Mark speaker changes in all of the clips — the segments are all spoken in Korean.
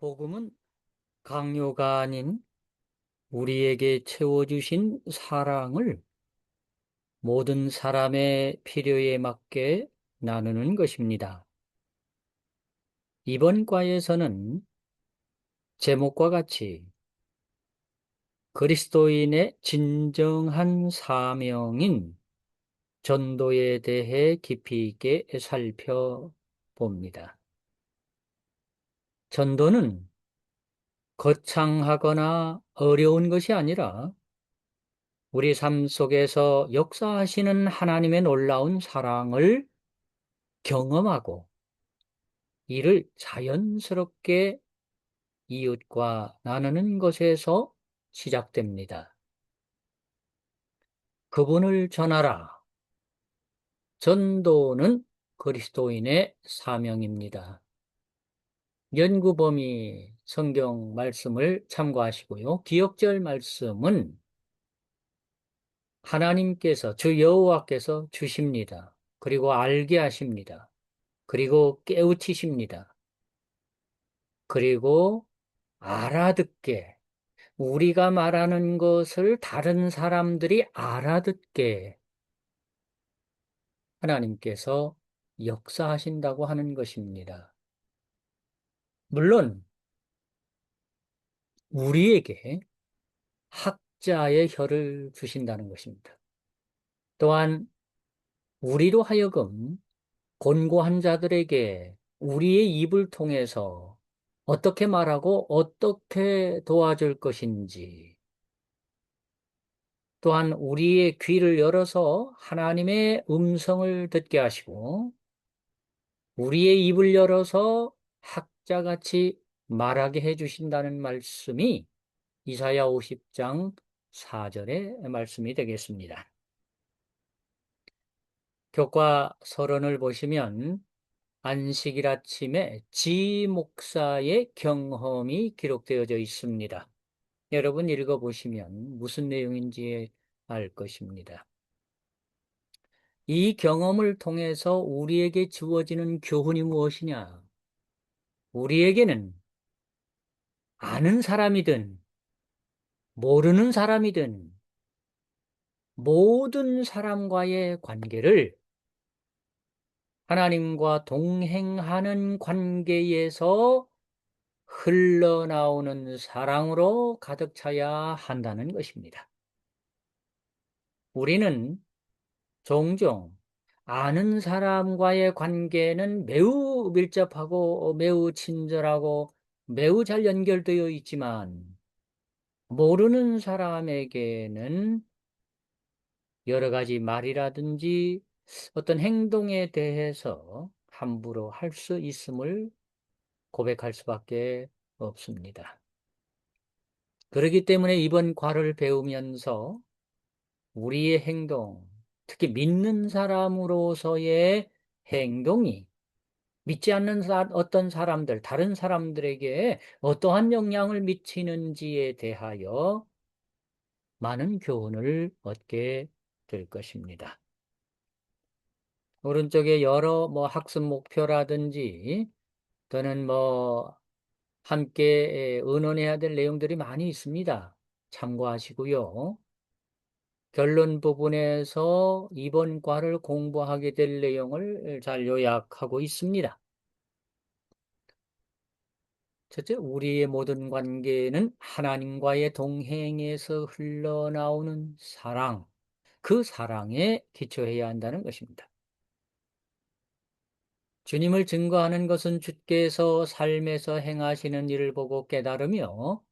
Speaker 1: 복음은 강요가 아닌 우리에게 채워주신 사랑을 모든 사람의 필요에 맞게 나누는 것입니다. 이번 과에서는 제목과 같이 그리스도인의 진정한 사명인 전도에 대해 깊이 있게 살펴봅니다. 전도는 거창하거나 어려운 것이 아니라 우리 삶 속에서 역사하시는 하나님의 놀라운 사랑을 경험하고 이를 자연스럽게 이웃과 나누는 것에서 시작됩니다. 그분을 전하라. 전도는 그리스도인의 사명입니다. 연구 범위 성경 말씀을 참고하시고요. 기억절 말씀은 하나님께서 주 여호와께서 주십니다. 그리고 알게 하십니다. 그리고 깨우치십니다. 그리고 알아듣게, 우리가 말하는 것을 다른 사람들이 알아듣게 하나님께서 역사하신다고 하는 것입니다. 물론 우리에게 학자의 혀를 주신다는 것입니다. 또한 우리로 하여금 곤고한 자들에게 우리의 입을 통해서 어떻게 말하고 어떻게 도와줄 것인지, 또한 우리의 귀를 열어서 하나님의 음성을 듣게 하시고 우리의 입을 열어서 학자같이 말하게 해주신다는 말씀이 이사야 50장 4절의 말씀이 되겠습니다. 교과 서론을 보시면 안식일 아침에 지 목사의 경험이 기록되어져 있습니다. 여러분 읽어보시면 무슨 내용인지 알 것입니다. 이 경험을 통해서 우리에게 주어지는 교훈이 무엇이냐? 우리에게는 아는 사람이든 모르는 사람이든 모든 사람과의 관계를 하나님과 동행하는 관계에서 흘러나오는 사랑으로 가득 차야 한다는 것입니다. 우리는 종종 아는 사람과의 관계는 매우 밀접하고 매우 친절하고 매우 잘 연결되어 있지만 모르는 사람에게는 여러 가지 말이라든지 어떤 행동에 대해서 함부로 할 수 있음을 고백할 수밖에 없습니다. 그렇기 때문에 이번 과를 배우면서 우리의 행동, 특히 믿는 사람으로서의 행동이 믿지 않는 어떤 사람들, 다른 사람들에게 어떠한 영향을 미치는지에 대하여 많은 교훈을 얻게 될 것입니다. 오른쪽에 여러 학습 목표라든지 또는 함께 의논해야 될 내용들이 많이 있습니다. 참고하시고요. 결론 부분에서 이번 과를 공부하게 될 내용을 잘 요약하고 있습니다. 첫째, 우리의 모든 관계는 하나님과의 동행에서 흘러나오는 사랑, 그 사랑에 기초해야 한다는 것입니다. 주님을 증거하는 것은 주께서 삶에서 행하시는 일을 보고 깨달으며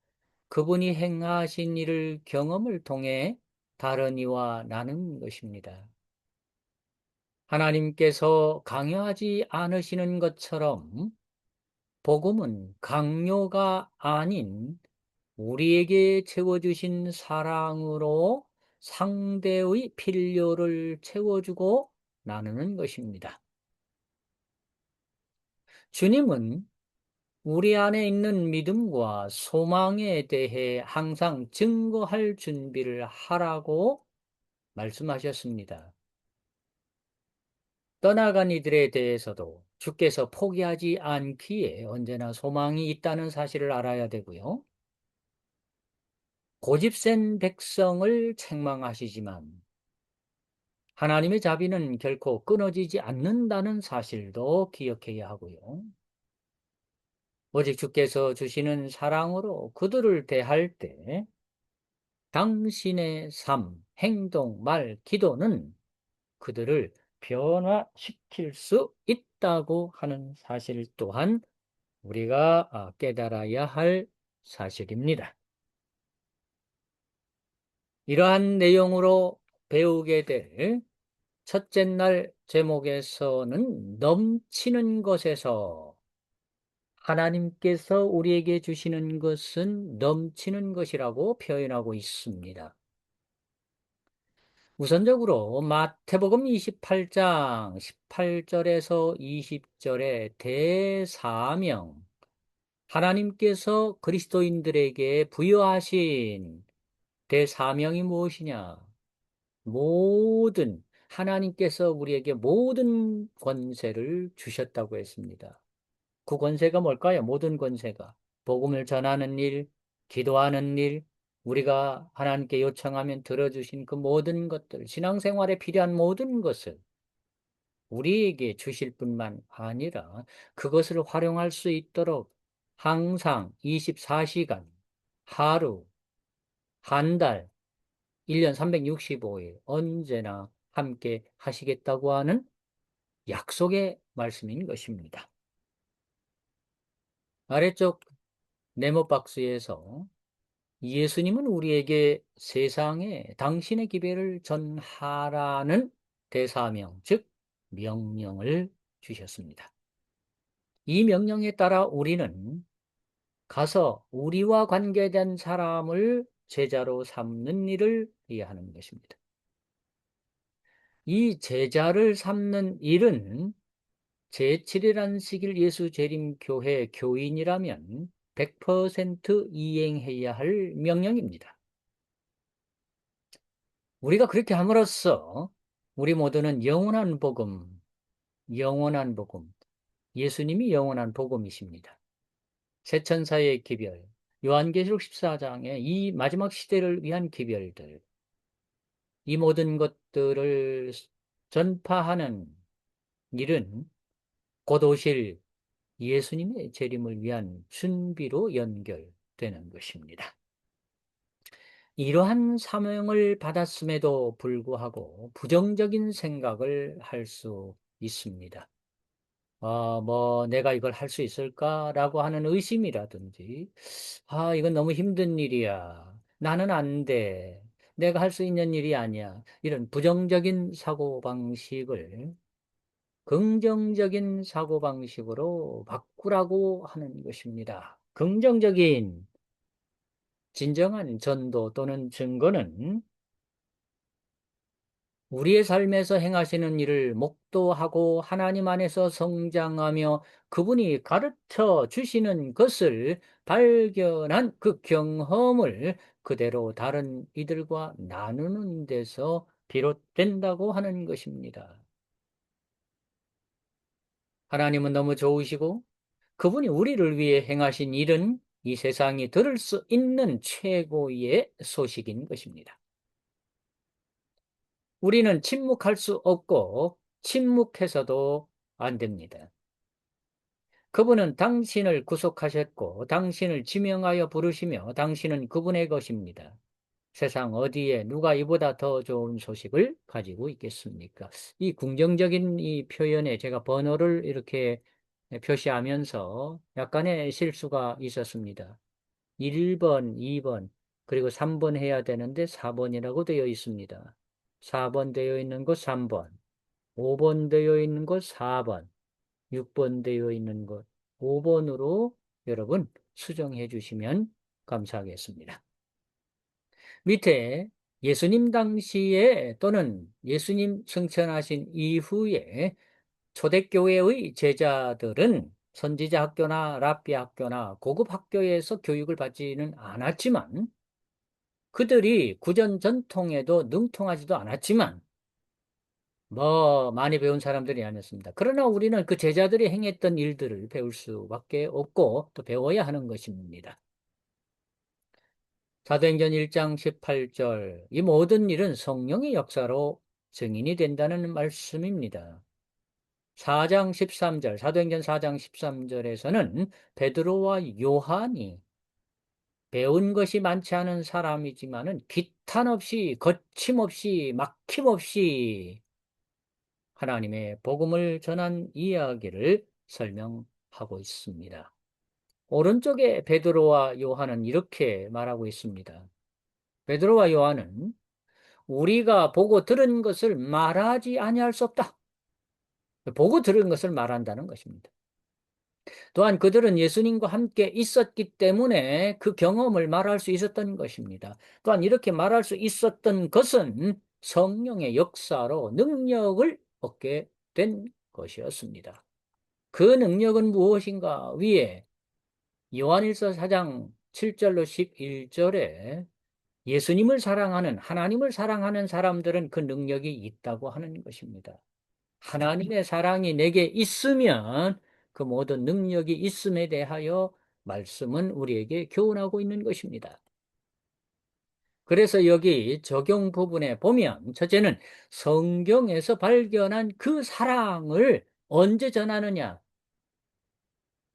Speaker 1: 그분이 행하신 일을 경험을 통해 다른 이와 나누는 것입니다. 하나님께서 강요하지 않으시는 것처럼 복음은 강요가 아닌 우리에게 채워주신 사랑으로 상대의 필요를 채워주고 나누는 것입니다. 주님은 우리 안에 있는 믿음과 소망에 대해 항상 증거할 준비를 하라고 말씀하셨습니다. 떠나간 이들에 대해서도 주께서 포기하지 않기에 언제나 소망이 있다는 사실을 알아야 되고요. 고집센 백성을 책망하시지만 하나님의 자비는 결코 끊어지지 않는다는 사실도 기억해야 하고요. 오직 주께서 주시는 사랑으로 그들을 대할 때 당신의 삶, 행동, 말, 기도는 그들을 변화시킬 수 있다고 하는 사실 또한 우리가 깨달아야 할 사실입니다. 이러한 내용으로 배우게 될 첫째 날 제목에서는 넘치는 것에서 하나님께서 우리에게 주시는 것은 넘치는 것이라고 표현하고 있습니다. 우선적으로 마태복음 28장 18절에서 20절의 대사명, 하나님께서 그리스도인들에게 부여하신 대사명이 무엇이냐? 하나님께서 우리에게 모든 권세를 주셨다고 했습니다. 그 권세가 뭘까요? 모든 권세가. 복음을 전하는 일, 기도하는 일, 우리가 하나님께 요청하면 들어주신 그 모든 것들, 신앙생활에 필요한 모든 것을 우리에게 주실 뿐만 아니라 그것을 활용할 수 있도록 항상 24시간, 하루, 한 달, 1년 365일 언제나 함께 하시겠다고 하는 약속의 말씀인 것입니다. 아래쪽 네모 박스에서 예수님은 우리에게 세상에 당신의 기별을 전하라는 대사명, 즉 명령을 주셨습니다. 이 명령에 따라 우리는 가서 우리와 관계된 사람을 제자로 삼는 일을 해야 하는 것입니다. 이 제자를 삼는 일은 제7일 안식일 예수 재림 교회 교인이라면 100% 이행해야 할 명령입니다. 우리가 그렇게 함으로써 우리 모두는 영원한 복음, 예수님이 영원한 복음이십니다. 새천사의 기별, 요한계시록 14장의 이 마지막 시대를 위한 기별들, 이 모든 것들을 전파하는 일은 곧 오실 예수님의 재림을 위한 준비로 연결되는 것입니다. 이러한 사명을 받았음에도 불구하고 부정적인 생각을 할 수 있습니다. 내가 이걸 할 수 있을까라고 하는 의심이라든지, 이건 너무 힘든 일이야. 나는 안 돼. 내가 할 수 있는 일이 아니야. 이런 부정적인 사고방식을 긍정적인 사고방식으로 바꾸라고 하는 것입니다. 긍정적인 진정한 전도 또는 증거는 우리의 삶에서 행하시는 일을 목도하고 하나님 안에서 성장하며 그분이 가르쳐 주시는 것을 발견한 그 경험을 그대로 다른 이들과 나누는 데서 비롯된다고 하는 것입니다. 하나님은 너무 좋으시고 그분이 우리를 위해 행하신 일은 이 세상이 들을 수 있는 최고의 소식인 것입니다. 우리는 침묵할 수 없고 침묵해서도 안 됩니다. 그분은 당신을 구속하셨고 당신을 지명하여 부르시며 당신은 그분의 것입니다. 세상 어디에 누가 이보다 더 좋은 소식을 가지고 있겠습니까? 이 긍정적인 이 표현에 제가 번호를 이렇게 표시하면서 약간의 실수가 있었습니다. 1번, 2번, 그리고 3번 해야 되는데 4번이라고 되어 있습니다. 4번 되어 있는 것 3번, 5번 되어 있는 것 4번, 6번 되어 있는 것 5번으로 여러분 수정해 주시면 감사하겠습니다. 밑에 예수님 당시에 또는 예수님 승천하신 이후에 초대교회의 제자들은 선지자 학교나 랍비 학교나 고급 학교에서 교육을 받지는 않았지만 그들이 구전 전통에도 능통하지도 않았지만 뭐 많이 배운 사람들이 아니었습니다. 그러나 우리는 그 제자들이 행했던 일들을 배울 수밖에 없고 또 배워야 하는 것입니다. 사도행전 1장 18절 이 모든 일은 성령의 역사로 증인이 된다는 말씀입니다. 4장 13절 사도행전 4장 13절에서는 베드로와 요한이 배운 것이 많지 않은 사람이지만은 기탄 없이 거침없이 막힘없이 하나님의 복음을 전한 이야기를 설명하고 있습니다. 오른쪽에 베드로와 요한은 이렇게 말하고 있습니다. 베드로와 요한은 우리가 보고 들은 것을 말하지 아니할 수 없다. 보고 들은 것을 말한다는 것입니다. 또한 그들은 예수님과 함께 있었기 때문에 그 경험을 말할 수 있었던 것입니다. 또한 이렇게 말할 수 있었던 것은 성령의 역사로 능력을 얻게 된 것이었습니다. 그 능력은 무엇인가? 위에 요한일서 4장 7절로 11절에 예수님을 사랑하는 하나님을 사랑하는 사람들은 그 능력이 있다고 하는 것입니다. 하나님의 사랑이 내게 있으면 그 모든 능력이 있음에 대하여 말씀은 우리에게 교훈하고 있는 것입니다. 그래서 여기 적용 부분에 보면 첫째는 성경에서 발견한 그 사랑을 언제 전하느냐?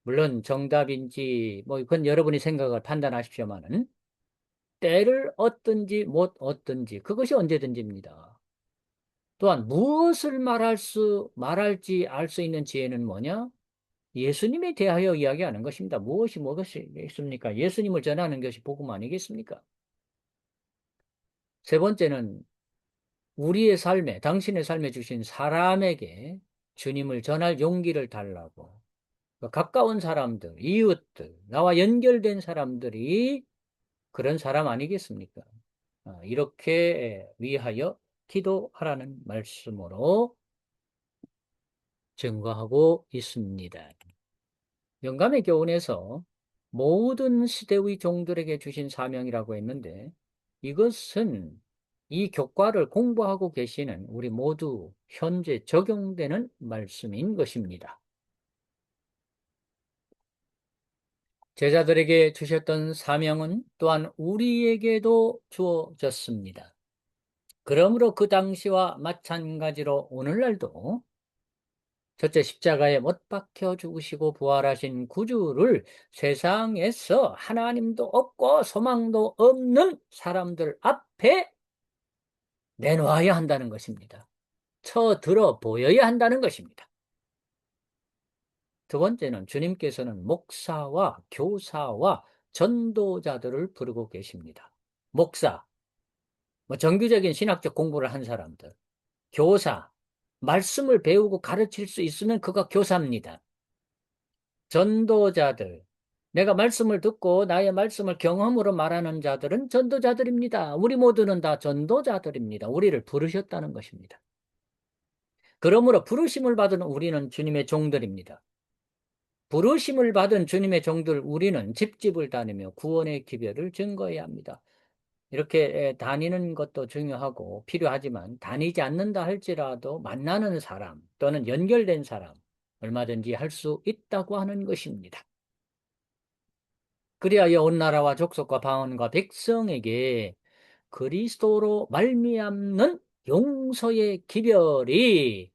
Speaker 1: 물론 정답인지 뭐 그건 여러분이 생각을 판단하십시오만은 때를 얻든지 못 얻든지 그것이 언제든지입니다. 또한 무엇을 말할지 알 수 있는 지혜는 뭐냐? 예수님에 대하여 이야기하는 것입니다. 무엇이 있습니까? 예수님을 전하는 것이 복음 아니겠습니까? 세 번째는 우리의 삶에, 당신의 삶에 주신 사람에게 주님을 전할 용기를 달라고 그 가까운 사람들, 이웃들, 나와 연결된 사람들이 그런 사람 아니겠습니까? 이렇게 위하여 기도하라는 말씀으로 증거하고 있습니다. 영감의 교훈에서 모든 시대의 종들에게 주신 사명이라고 했는데 이것은 이 교과를 공부하고 계시는 우리 모두 현재 적용되는 말씀인 것입니다. 제자들에게 주셨던 사명은 또한 우리에게도 주어졌습니다. 그러므로 그 당시와 마찬가지로 오늘날도 첫째 십자가에 못 박혀 죽으시고 부활하신 구주를 세상에서 하나님도 없고 소망도 없는 사람들 앞에 내놓아야 한다는 것입니다. 쳐들어 보여야 한다는 것입니다. 두 번째는 주님께서는 목사와 교사와 전도자들을 부르고 계십니다. 목사, 뭐 정규적인 신학적 공부를 한 사람들, 교사, 말씀을 배우고 가르칠 수 있으면 그가 교사입니다. 전도자들, 내가 말씀을 듣고 나의 말씀을 경험으로 말하는 자들은 전도자들입니다. 우리 모두는 다 전도자들입니다. 우리를 부르셨다는 것입니다. 그러므로 부르심을 받은 우리는 주님의 종들입니다. 부르심을 받은 주님의 종들 우리는 집집을 다니며 구원의 기별을 증거해야 합니다. 이렇게 다니는 것도 중요하고 필요하지만 다니지 않는다 할지라도 만나는 사람 또는 연결된 사람 얼마든지 할 수 있다고 하는 것입니다. 그리하여 온 나라와 족속과 방언과 백성에게 그리스도로 말미암는 용서의 기별이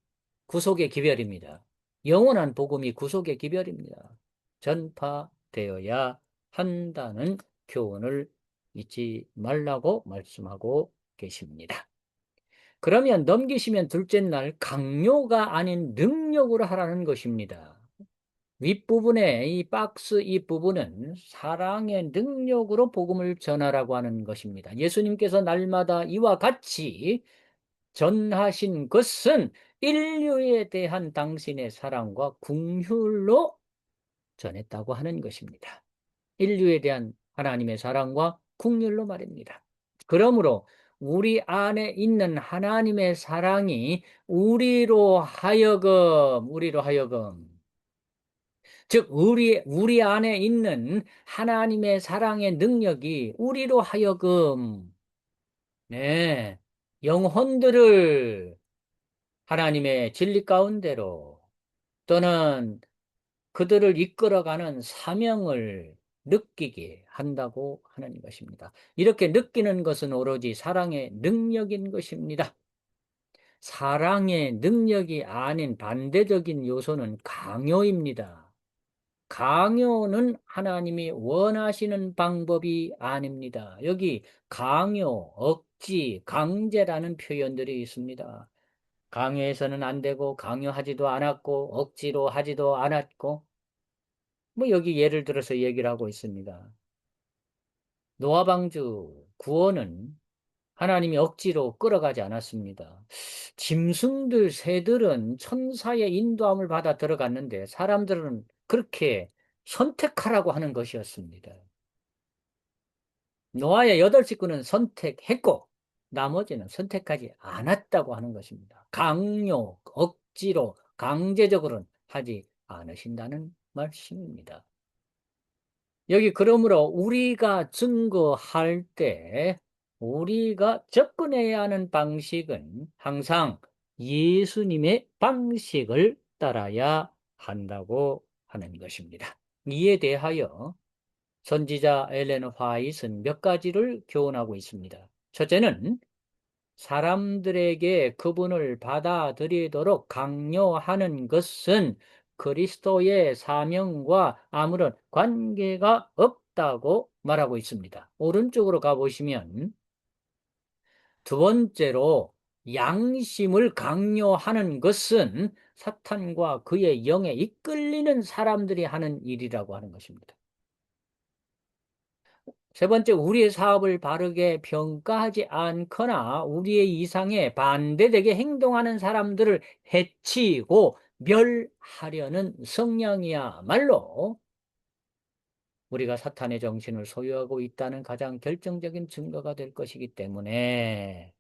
Speaker 1: 구속의 기별입니다. 영원한 복음이 구속의 기별입니다. 전파되어야 한다는 교훈을 잊지 말라고 말씀하고 계십니다. 그러면 넘기시면 둘째 날 강요가 아닌 능력으로 하라는 것입니다. 윗부분에 이 박스 이 부분은 사랑의 능력으로 복음을 전하라고 하는 것입니다. 예수님께서 날마다 이와 같이 전하신 것은 인류에 대한 당신의 사랑과 긍휼로 전했다고 하는 것입니다. 인류에 대한 하나님의 사랑과 긍휼로 말입니다. 그러므로 우리 안에 있는 하나님의 사랑이 우리로 하여금 즉 우리 안에 있는 하나님의 사랑의 능력이 우리로 하여금 네, 영혼들을 하나님의 진리 가운데로 또는 그들을 이끌어가는 사명을 느끼게 한다고 하는 것입니다. 이렇게 느끼는 것은 오로지 사랑의 능력인 것입니다. 사랑의 능력이 아닌 반대적인 요소는 강요입니다. 강요는 하나님이 원하시는 방법이 아닙니다. 여기 강요, 억지, 강제라는 표현들이 있습니다. 강요해서는 안 되고 강요하지도 않았고 억지로 하지도 않았고 뭐 여기 예를 들어서 얘기를 하고 있습니다. 노아 방주 구원은 하나님이 억지로 끌어가지 않았습니다. 짐승들, 새들은 천사의 인도함을 받아 들어갔는데 사람들은 그렇게 선택하라고 하는 것이었습니다. 노아의 8식구는 선택했고 나머지는 선택하지 않았다고 하는 것입니다. 강요, 억지로, 강제적으로는 하지 않으신다는 말씀입니다. 여기 그러므로 우리가 증거할 때 우리가 접근해야 하는 방식은 항상 예수님의 방식을 따라야 한다고 하는 것입니다. 이에 대하여 선지자 엘렌 화이트는 몇 가지를 교훈하고 있습니다. 첫째는 사람들에게 그분을 받아들이도록 강요하는 것은 그리스도의 사명과 아무런 관계가 없다고 말하고 있습니다. 오른쪽으로 가보시면 두 번째로 양심을 강요하는 것은 사탄과 그의 영에 이끌리는 사람들이 하는 일이라고 하는 것입니다. 세 번째, 우리의 사업을 바르게 평가하지 않거나 우리의 이상에 반대되게 행동하는 사람들을 해치고 멸하려는 성향이야말로 우리가 사탄의 정신을 소유하고 있다는 가장 결정적인 증거가 될 것이기 때문에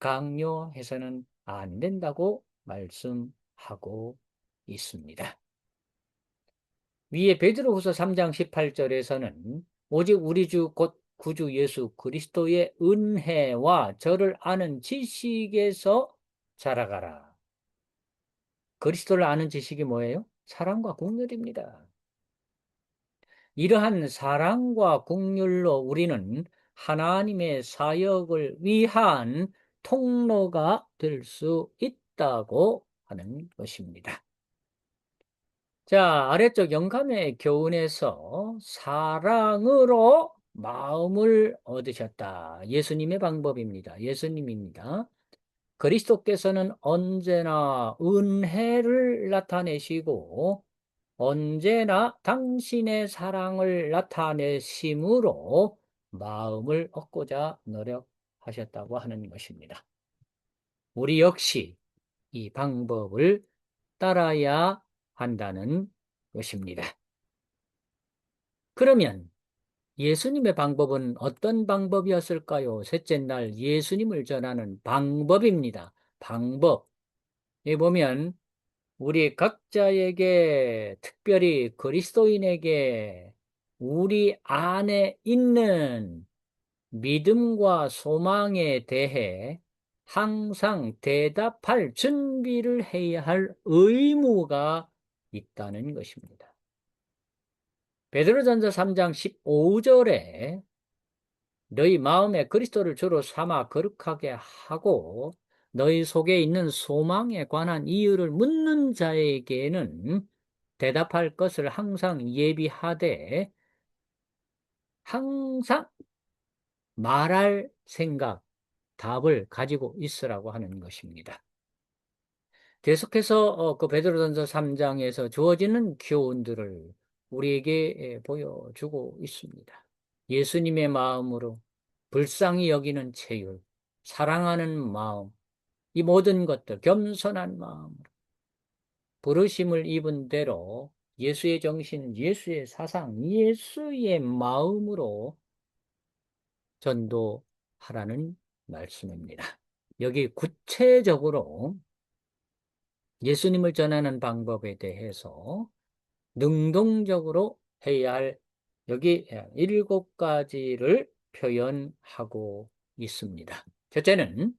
Speaker 1: 강요해서는 안 된다고 말씀하고 있습니다. 위에 베드로후서 3장 18절에서는 오직 우리 주 곧 구주 예수 그리스도의 은혜와 저를 아는 지식에서 자라가라. 그리스도를 아는 지식이 뭐예요? 사랑과 긍휼입니다. 이러한 사랑과 긍휼로 우리는 하나님의 사역을 위한 통로가 될 수 있다고 하는 것입니다. 자, 아래쪽 영감의 교훈에서 사랑으로 마음을 얻으셨다. 예수님의 방법입니다. 예수님입니다. 그리스도께서는 언제나 은혜를 나타내시고 언제나 당신의 사랑을 나타내심으로 마음을 얻고자 노력하셨다고 하는 것입니다. 우리 역시 이 방법을 따라야 한다는 것입니다. 그러면 예수님의 방법은 어떤 방법이었을까요? 셋째 날 예수님을 전하는 방법입니다. 방법. 여기 보면 우리 각자에게 특별히 그리스도인에게 우리 안에 있는 믿음과 소망에 대해 항상 대답할 준비를 해야 할 의무가 있다는 것입니다. 베드로전서 3장 15절에 너희 마음에 그리스도를 주로 삼아 거룩하게 하고 너희 속에 있는 소망에 관한 이유를 묻는 자에게는 대답할 것을 항상 예비하되 항상 말할 생각, 답을 가지고 있으라고 하는 것입니다. 계속해서 그 베드로전서 3장에서 주어지는 교훈들을 우리에게 보여주고 있습니다. 예수님의 마음으로 불쌍히 여기는 체율, 사랑하는 마음, 이 모든 것들 겸손한 마음으로 부르심을 입은 대로 예수의 정신, 예수의 사상, 예수의 마음으로 전도하라는 말씀입니다. 여기 구체적으로 예수님을 전하는 방법에 대해서 능동적으로 해야 할 여기 7가지를 표현하고 있습니다. 첫째는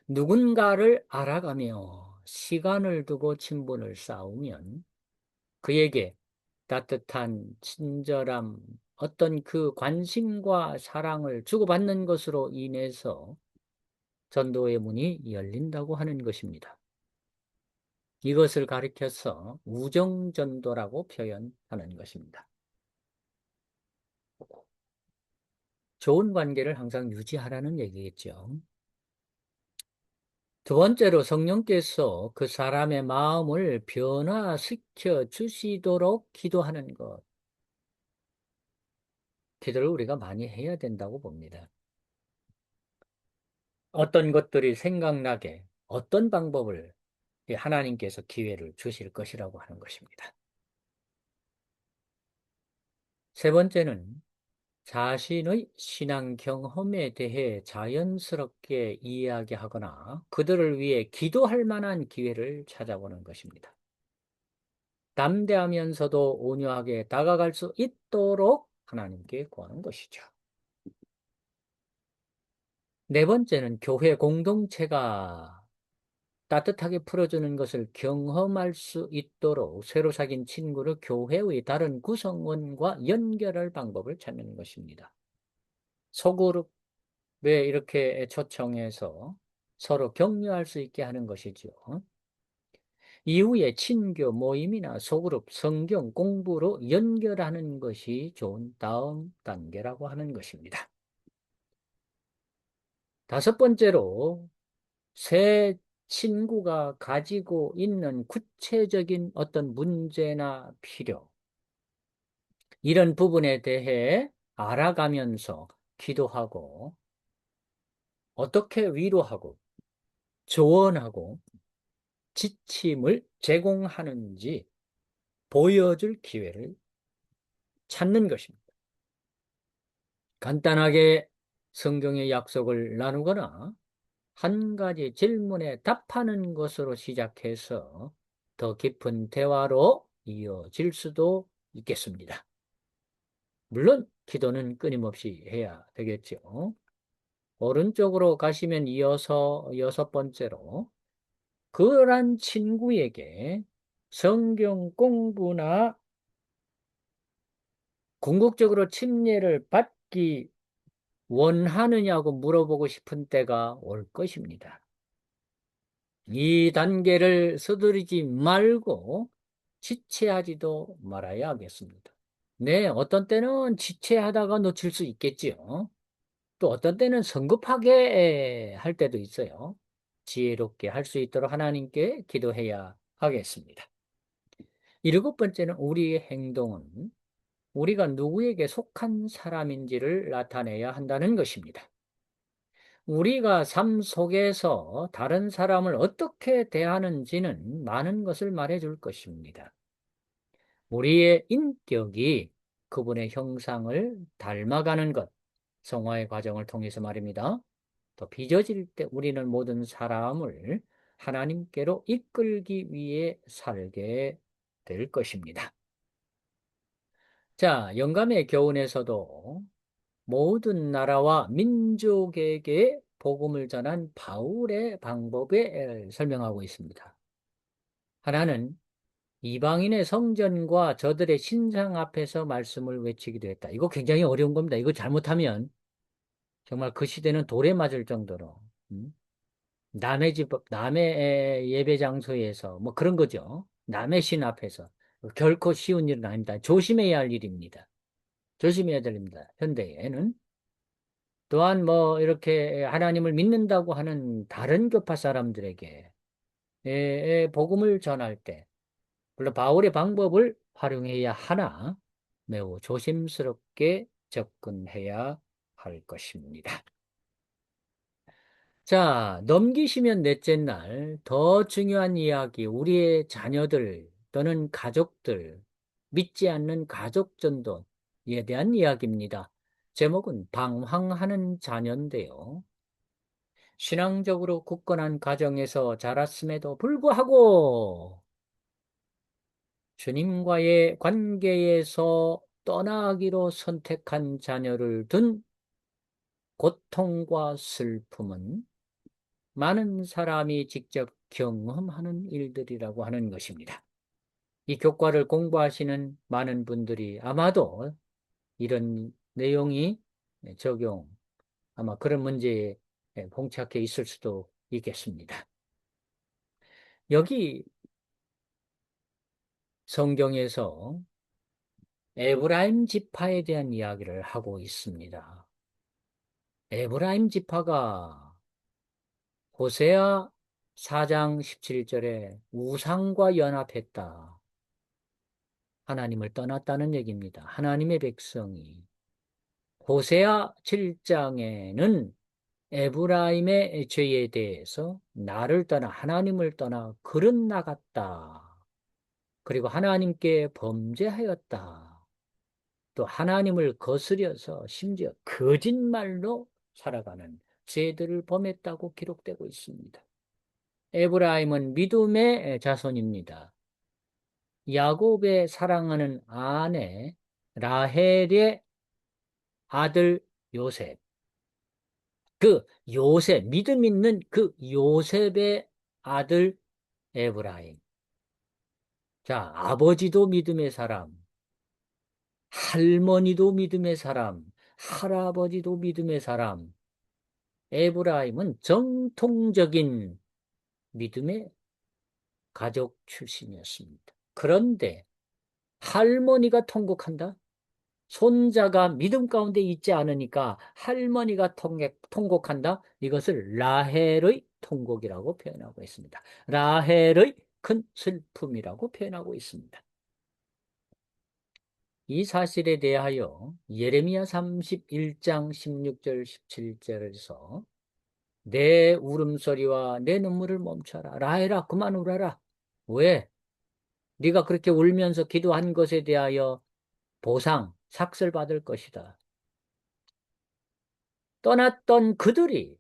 Speaker 1: 누군가를 알아가며 시간을 두고 친분을 쌓으면 그에게 따뜻한 친절함, 어떤 그 관심과 사랑을 주고받는 것으로 인해서 전도의 문이 열린다고 하는 것입니다. 이것을 가리켜서 우정전도라고 표현하는 것입니다. 좋은 관계를 항상 유지하라는 얘기겠죠. 두 번째로 성령께서 그 사람의 마음을 변화시켜 주시도록 기도하는 것. 기도를 우리가 많이 해야 된다고 봅니다. 어떤 것들이 생각나게 어떤 방법을 하나님께서 기회를 주실 것이라고 하는 것입니다. 세 번째는 자신의 신앙 경험에 대해 자연스럽게 이야기하거나 그들을 위해 기도할 만한 기회를 찾아보는 것입니다. 담대하면서도 온유하게 다가갈 수 있도록 하나님께 구하는 것이죠. 네 번째는 교회 공동체가 따뜻하게 풀어주는 것을 경험할 수 있도록 새로 사귄 친구를 교회의 다른 구성원과 연결할 방법을 찾는 것입니다. 소그룹에 이렇게 초청해서 서로 격려할 수 있게 하는 것이죠. 이후에 친교 모임이나 소그룹 성경 공부로 연결하는 것이 좋은 다음 단계라고 하는 것입니다. 다섯 번째로 새 친구가 가지고 있는 구체적인 어떤 문제나 필요, 이런 부분에 대해 알아가면서 기도하고 어떻게 위로하고 조언하고 지침을 제공하는지 보여줄 기회를 찾는 것입니다. 간단하게 성경의 약속을 나누거나 한 가지 질문에 답하는 것으로 시작해서 더 깊은 대화로 이어질 수도 있겠습니다. 물론 기도는 끊임없이 해야 되겠죠. 오른쪽으로 가시면 이어서 여섯 번째로 그런 친구에게 성경 공부나 궁극적으로 침례를 받기 원하느냐고 물어보고 싶은 때가 올 것입니다. 이 단계를 서두르지 말고 지체하지도 말아야 하겠습니다. 네, 어떤 때는 지체하다가 놓칠 수 있겠지요. 또 어떤 때는 성급하게 할 때도 있어요. 지혜롭게 할 수 있도록 하나님께 기도해야 하겠습니다. 일곱 번째는 우리의 행동은 우리가 누구에게 속한 사람인지를 나타내야 한다는 것입니다. 우리가 삶 속에서 다른 사람을 어떻게 대하는지는 많은 것을 말해줄 것입니다. 우리의 인격이 그분의 형상을 닮아가는 것, 성화의 과정을 통해서 말입니다. 또 빚어질 때 우리는 모든 사람을 하나님께로 이끌기 위해 살게 될 것입니다. 자, 영감의 교훈에서도 모든 나라와 민족에게 복음을 전한 바울의 방법에 설명하고 있습니다. 하나는 이방인의 성전과 저들의 신상 앞에서 말씀을 외치기도 했다. 이거 굉장히 어려운 겁니다. 이거 잘못하면 정말 그 시대는 돌에 맞을 정도로 남의 집, 남의 예배 장소에서 뭐 그런 거죠. 남의 신 앞에서 결코 쉬운 일은 아닙니다. 조심해야 할 일입니다. 조심해야 됩니다. 현대에는 또한 뭐 이렇게 하나님을 믿는다고 하는 다른 교파 사람들에게 복음을 전할 때 물론 바울의 방법을 활용해야 하나 매우 조심스럽게 접근해야 할 것입니다. 자, 넘기시면 넷째 날 더 중요한 이야기, 우리의 자녀들 또는 가족들, 믿지 않는 가족 전도에 대한 이야기입니다. 제목은 방황하는 자녀인데요. 신앙적으로 굳건한 가정에서 자랐음에도 불구하고 주님과의 관계에서 떠나기로 선택한 자녀를 둔 고통과 슬픔은 많은 사람이 직접 경험하는 일들이라고 하는 것입니다. 이 교과를 공부하시는 많은 분들이 아마도 이런 내용이 적용, 아마 그런 문제에 봉착해 있을 수도 있겠습니다. 여기 성경에서 에브라임 지파에 대한 이야기를 하고 있습니다. 에브라임 지파가 호세아 4장 17절에 우상과 연합했다. 하나님을 떠났다는 얘기입니다. 하나님의 백성이. 호세아 7장에는 에브라임의 죄에 대해서 나를 떠나 하나님을 떠나 그릇 나갔다. 그리고 하나님께 범죄하였다. 또 하나님을 거스려서 심지어 거짓말로 살아가는 죄들을 범했다고 기록되고 있습니다. 에브라임은 믿음의 자손입니다. 야곱의 사랑하는 아내 라헬의 아들 요셉, 그 요셉, 믿음 있는 그 요셉의 아들 에브라임. 자, 아버지도 믿음의 사람, 할머니도 믿음의 사람, 할아버지도 믿음의 사람. 에브라임은 정통적인 믿음의 가족 출신이었습니다. 그런데 할머니가 통곡한다? 손자가 믿음 가운데 있지 않으니까 할머니가 통곡한다? 이것을 라헬의 통곡이라고 표현하고 있습니다. 라헬의 큰 슬픔이라고 표현하고 있습니다. 이 사실에 대하여 예레미야 31장 16절 17절에서 내 울음소리와 내 눈물을 멈춰라. 라헬아 그만 울어라. 왜? 네가 그렇게 울면서 기도한 것에 대하여 보상, 삭슬 받을 것이다. 떠났던 그들이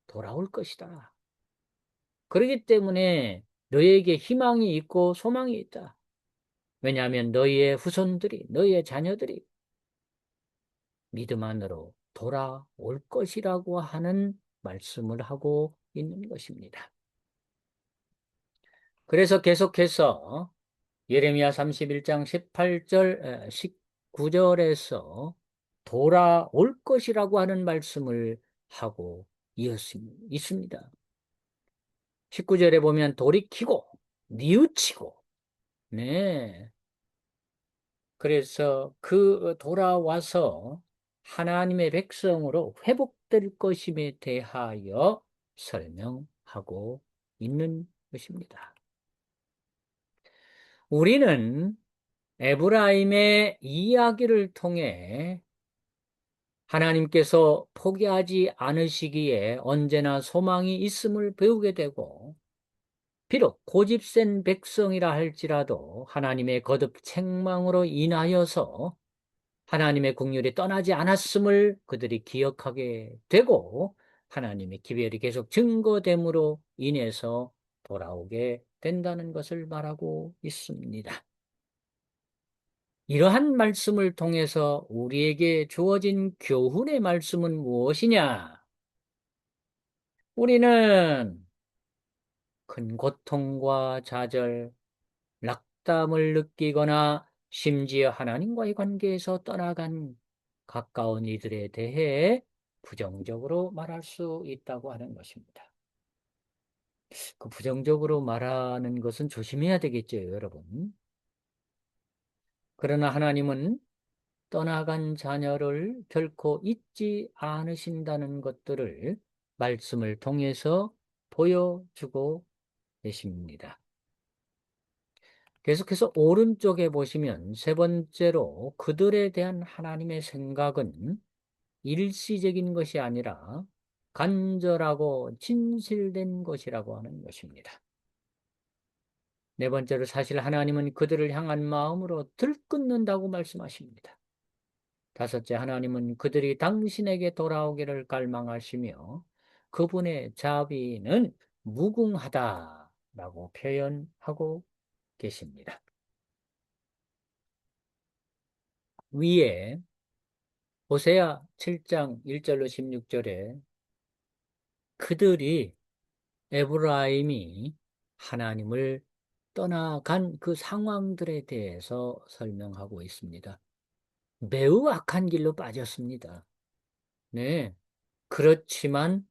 Speaker 1: 돌아올 것이다. 그렇기 때문에 너희에게 희망이 있고 소망이 있다. 왜냐하면 너희의 후손들이, 너희의 자녀들이 믿음 안으로 돌아올 것이라고 하는 말씀을 하고 있는 것입니다. 그래서 계속해서 예레미야 31장 18절, 19절에서 돌아올 것이라고 하는 말씀을 하고 있습니다. 19절에 보면 돌이키고 뉘우치고 네. 그래서 그 돌아와서 하나님의 백성으로 회복될 것임에 대하여 설명하고 있는 것입니다. 우리는 에브라임의 이야기를 통해 하나님께서 포기하지 않으시기에 언제나 소망이 있음을 배우게 되고, 비록 고집센 백성이라 할지라도 하나님의 거듭 책망으로 인하여서 하나님의 긍휼이 떠나지 않았음을 그들이 기억하게 되고, 하나님의 기별이 계속 증거됨으로 인해서 돌아오게 된다는 것을 말하고 있습니다. 이러한 말씀을 통해서 우리에게 주어진 교훈의 말씀은 무엇이냐? 우리는 큰 고통과 좌절, 낙담을 느끼거나 심지어 하나님과의 관계에서 떠나간 가까운 이들에 대해 부정적으로 말할 수 있다고 하는 것입니다. 그 부정적으로 말하는 것은 조심해야 되겠죠, 여러분. 그러나 하나님은 떠나간 자녀를 결코 잊지 않으신다는 것들을 말씀을 통해서 보여주고 계십니다. 계속해서 오른쪽에 보시면 세 번째로 그들에 대한 하나님의 생각은 일시적인 것이 아니라 간절하고 진실된 것이라고 하는 것입니다. 네 번째로 사실 하나님은 그들을 향한 마음으로 들끓는다고 말씀하십니다. 다섯째, 하나님은 그들이 당신에게 돌아오기를 갈망하시며 그분의 자비는 무궁하다라고 표현하고 계십니다. 위에 호세아 7장 1절로 16절에 그들이 에브라임이 하나님을 떠나간 그 상황들에 대해서 설명하고 있습니다. 매우 악한 길로 빠졌습니다. 네. 그렇지만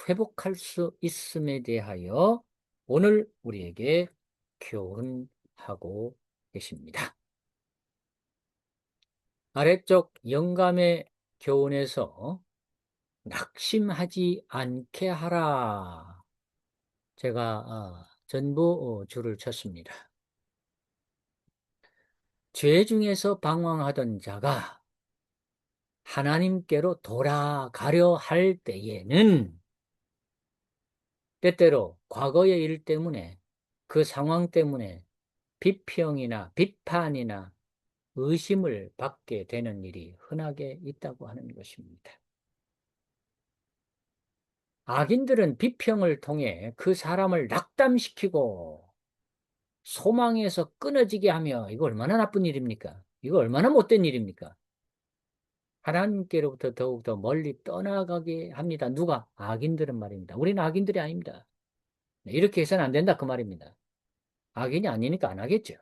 Speaker 1: 회복할 수 있음에 대하여 오늘 우리에게 교훈하고 계십니다. 아래쪽 영감의 교훈에서 낙심하지 않게 하라. 제가 전부 줄을 쳤습니다. 죄 중에서 방황하던 자가 하나님께로 돌아가려 할 때에는 때때로 과거의 일 때문에 그 상황 때문에 비평이나 비판이나 의심을 받게 되는 일이 흔하게 있다고 하는 것입니다. 악인들은 비평을 통해 그 사람을 낙담시키고 소망에서 끊어지게 하며 이거 얼마나 나쁜 일입니까? 이거 얼마나 못된 일입니까? 하나님께로부터 더욱더 멀리 떠나가게 합니다. 누가? 악인들은 말입니다. 우리는 악인들이 아닙니다. 이렇게 해서는 안 된다 그 말입니다. 악인이 아니니까 안 하겠죠.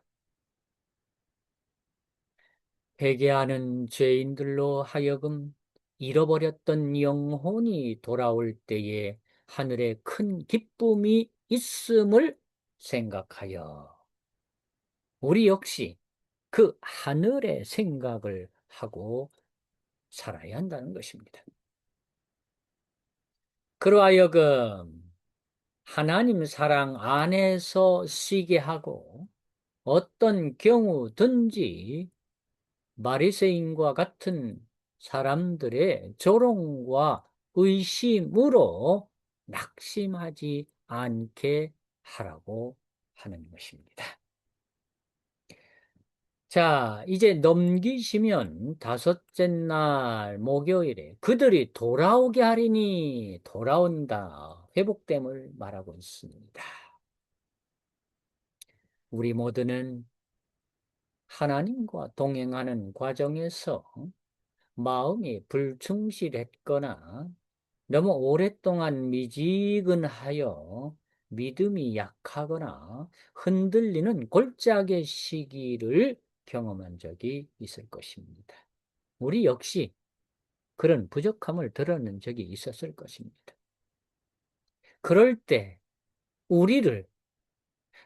Speaker 1: 회개하는 죄인들로 하여금 잃어버렸던 영혼이 돌아올 때에 하늘에 큰 기쁨이 있음을 생각하여 우리 역시 그 하늘의 생각을 하고 살아야 한다는 것입니다. 그러하여금 하나님 사랑 안에서 쉬게 하고 어떤 경우든지 바리새인과 같은 사람들의 조롱과 의심으로 낙심하지 않게 하라고 하는 것입니다. 자, 이제 넘기시면 다섯째 날 목요일에 그들이 돌아오게 하리니 돌아온다. 회복됨을 말하고 있습니다. 우리 모두는 하나님과 동행하는 과정에서 마음이 불충실했거나 너무 오랫동안 미지근하여 믿음이 약하거나 흔들리는 골짜기의 시기를 경험한 적이 있을 것입니다. 우리 역시 그런 부족함을 드러낸 적이 있었을 것입니다. 그럴 때 우리를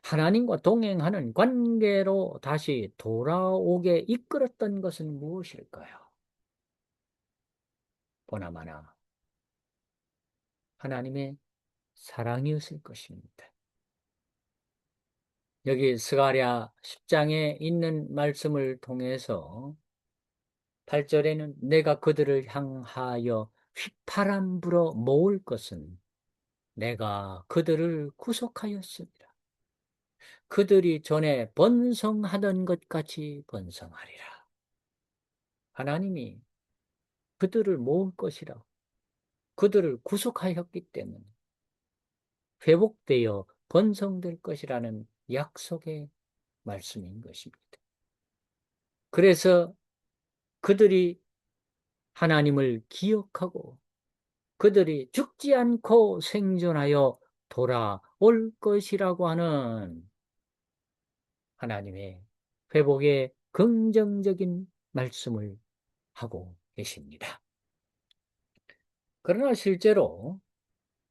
Speaker 1: 하나님과 동행하는 관계로 다시 돌아오게 이끌었던 것은 무엇일까요? 보나마나 하나님의 사랑이었을 것입니다. 여기 스가랴 10장에 있는 말씀을 통해서 8절에는 내가 그들을 향하여 휘파람 불어 모을 것은 내가 그들을 구속하였습니다. 그들이 전에 번성하던 것 같이 번성하리라. 하나님이 그들을 모을 것이라 그들을 구속하였기 때문에 회복되어 번성될 것이라는 약속의 말씀인 것입니다. 그래서 그들이 하나님을 기억하고 그들이 죽지 않고 생존하여 돌아올 것이라고 하는 하나님의 회복의 긍정적인 말씀을 하고 계십니다. 그러나 실제로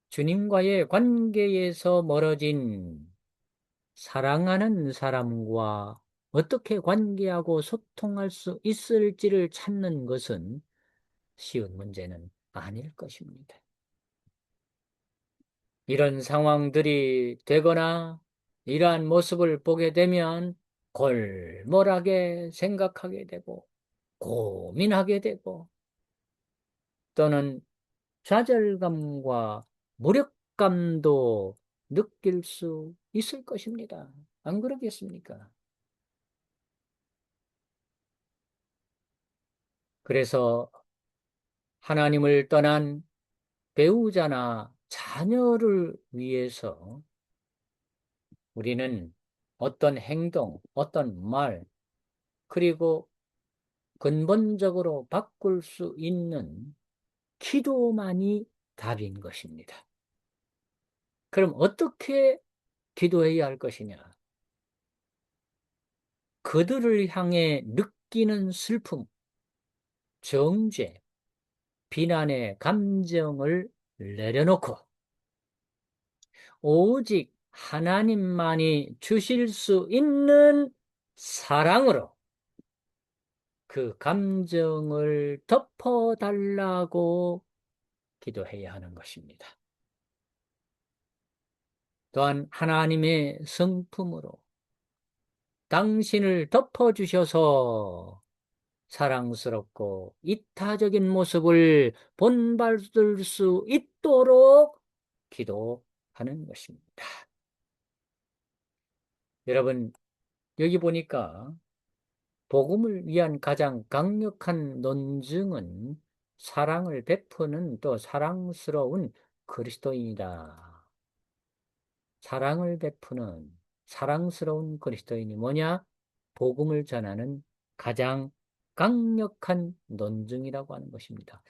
Speaker 1: 주님과의 관계에서 멀어진 사랑하는 사람과 어떻게 관계하고 소통할 수 있을지를 찾는 것은 쉬운 문제는 아닐 것입니다. 이런 상황들이 되거나 이러한 모습을 보게 되면 골몰하게 생각하게 되고 고민하게 되고 또는 좌절감과 무력감도 느낄 수 있을 것입니다. 안 그러겠습니까? 그래서 하나님을 떠난 배우자나 자녀를 위해서 우리는 어떤 행동, 어떤 말, 그리고 근본적으로 바꿀 수 있는 기도만이 답인 것입니다. 그럼 어떻게 기도해야 할 것이냐? 그들을 향해 느끼는 슬픔, 정죄, 비난의 감정을 내려놓고 오직 하나님만이 주실 수 있는 사랑으로 그 감정을 덮어달라고 기도해야 하는 것입니다. 또한 하나님의 성품으로 당신을 덮어주셔서 사랑스럽고 이타적인 모습을 본받을 수 있도록 기도하는 것입니다. 여러분, 여기 보니까 복음을 위한 가장 강력한 논증은 사랑을 베푸는 또 사랑스러운 그리스도인이다. 사랑을 베푸는 사랑스러운 그리스도인이 뭐냐? 복음을 전하는 가장 강력한 논증이라고 하는 것입니다.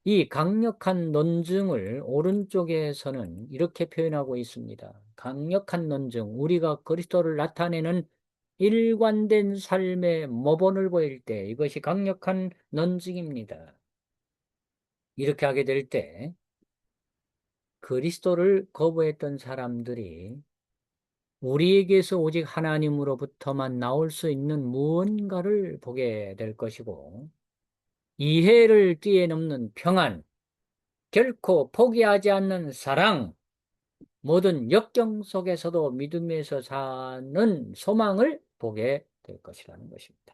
Speaker 1: 이 강력한 논증을 오른쪽에서는 이렇게 표현하고 있습니다. 강력한 논증, 우리가 그리스도를 나타내는 일관된 삶의 모본을 보일 때 이것이 강력한 논증입니다. 이렇게 하게 될 때 그리스도를 거부했던 사람들이 우리에게서 오직 하나님으로부터만 나올 수 있는 무언가를 보게 될 것이고 이해를 뛰어넘는 평안, 결코 포기하지 않는 사랑, 모든 역경 속에서도 믿음에서 사는 소망을 보게 될 것이라는 것입니다.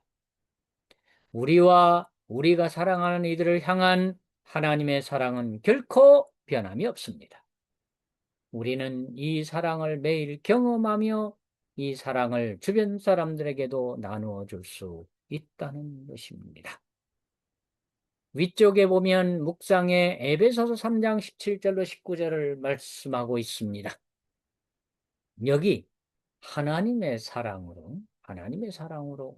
Speaker 1: 우리가 사랑하는 이들을 향한 하나님의 사랑은 결코 변함이 없습니다. 우리는 이 사랑을 매일 경험하며 이 사랑을 주변 사람들에게도 나누어 줄 수 있다는 것입니다. 위쪽에 보면 묵상에 에베소서 3장 17절로 19절을 말씀하고 있습니다. 여기 하나님의 사랑으로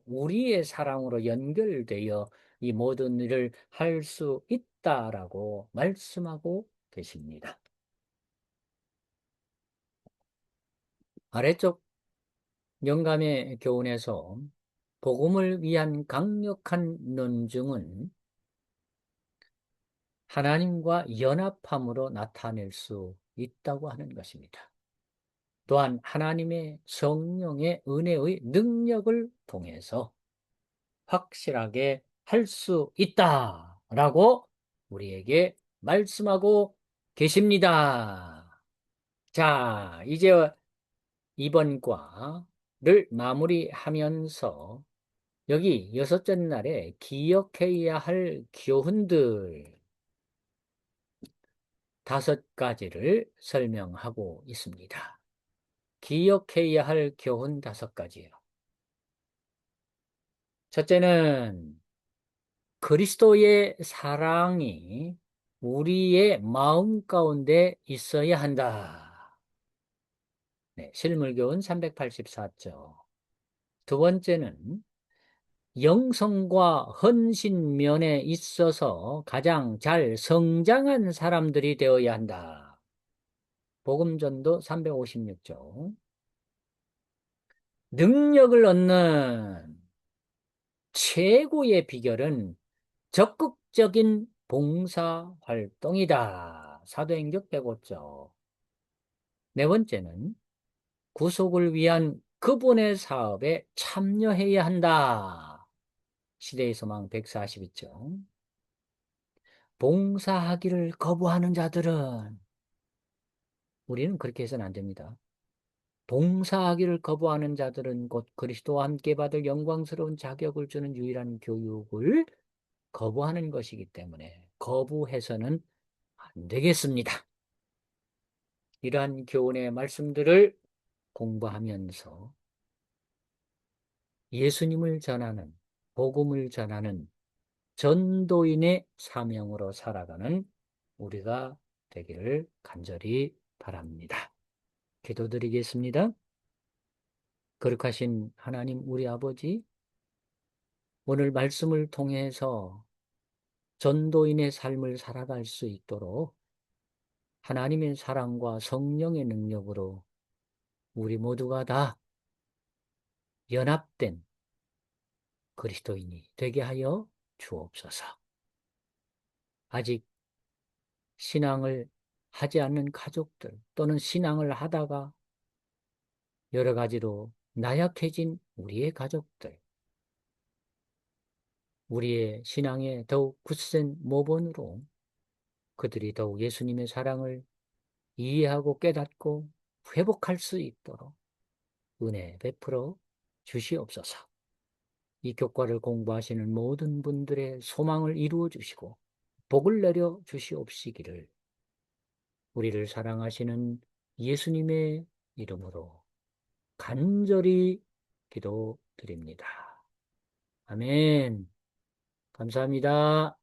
Speaker 1: 우리의 사랑으로 연결되어 이 모든 일을 할 수 있다라고 말씀하고 계십니다. 아래쪽 영감의 교훈에서 복음을 위한 강력한 논증은 하나님과 연합함으로 나타낼 수 있다고 하는 것입니다. 또한 하나님의 성령의 은혜의 능력을 통해서 확실하게 할 수 있다라고 우리에게 말씀하고 계십니다. 자, 이제 이번 과를 마무리하면서 여기 여섯째 날에 기억해야 할 교훈들 5가지를 설명하고 있습니다. 기억해야 할 교훈 5가지예요. 첫째는 그리스도의 사랑이 우리의 마음 가운데 있어야 한다. 네, 실물교훈 384쪽. 두 번째는 영성과 헌신 면에 있어서 가장 잘 성장한 사람들이 되어야 한다. 복음전도 356쪽. 능력을 얻는 최고의 비결은 적극적인 봉사활동이다. 사도행전 105쪽. 네 번째는 구속을 위한 그분의 사업에 참여해야 한다. 시대의 소망 142쪽. 봉사하기를 거부하는 자들은 우리는 그렇게 해서는 안 됩니다. 봉사하기를 거부하는 자들은 곧 그리스도와 함께 받을 영광스러운 자격을 주는 유일한 교육을 거부하는 것이기 때문에 거부해서는 안 되겠습니다. 이러한 교훈의 말씀들을 공부하면서 예수님을 전하는, 복음을 전하는 전도인의 사명으로 살아가는 우리가 되기를 간절히 바랍니다. 기도드리겠습니다. 거룩하신 하나님 우리 아버지, 오늘 말씀을 통해서 전도인의 삶을 살아갈 수 있도록 하나님의 사랑과 성령의 능력으로 우리 모두가 다 연합된 그리스도인이 되게 하여 주옵소서. 아직 신앙을 하지 않는 가족들 또는 신앙을 하다가 여러 가지로 나약해진 우리의 가족들, 우리의 신앙에 더욱 굳센 모본으로 그들이 더욱 예수님의 사랑을 이해하고 깨닫고 회복할 수 있도록 은혜 베풀어 주시옵소서. 이 교과를 공부하시는 모든 분들의 소망을 이루어 주시고 복을 내려 주시옵시기를 우리를 사랑하시는 예수님의 이름으로 간절히 기도드립니다. 아멘. 감사합니다.